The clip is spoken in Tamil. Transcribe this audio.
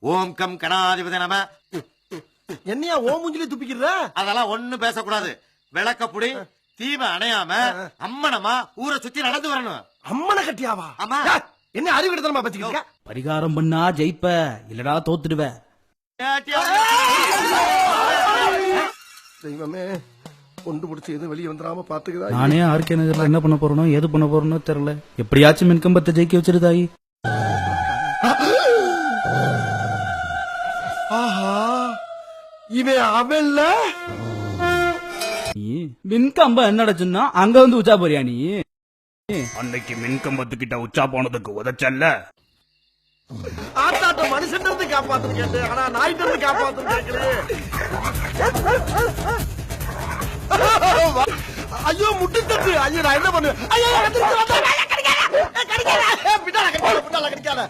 ஓம் கம் கணாதிபதி நம. என்னையா ஓ மூஞ்சிலே துப்பிக்கிற? அதெல்லாம் ஒண்ணும் பேசக்கூடாது. விளக்கப்புடி தீமை அணையாம அம்மனமா ஊரை சுத்தி நடந்து வரணும். அம்மனை கட்டியாவா? ஆமா. என்ன அறிவு கிட்டமா பத்திக்க? பரிகாரம் பண்ணா ஜெயிப்ப, இல்லடா தோத்துடுவ. தெய்வமே, கொண்டு முடிச்சு எதுவும் வெளியே வந்துடாம பாத்துக்குதா. நானே ஆர்கே நகர்ல என்ன பண்ண போறனோ ஏது பண்ண போறனோ தெரியல. எப்படியாச்சும் மின்கம்பத்தை ஜெயிக்க வச்சிருதாயி. ஆஹா, இவன் அவன்ல நீ மின்கம்பம் என்னடா சொன்னா அங்க வந்து உச்சா போறியா நீ? அன்னைக்கு மின்கம்பத்துக்கிட்ட உச்சா போனதுக்கு உதச்சல்ல. ஆத்தாட்ட மனுஷன் இருந்து காப்பாத்து கேட்டேன், ஆனா நாய்ட்டு இருந்து காப்பாத்து கேட்கிறேன். ஐயோ முட்டு தட்டு. ஐயோ நான் என்ன பண்ணுவேன்? ஐயோ பின்னால கடிக்காத.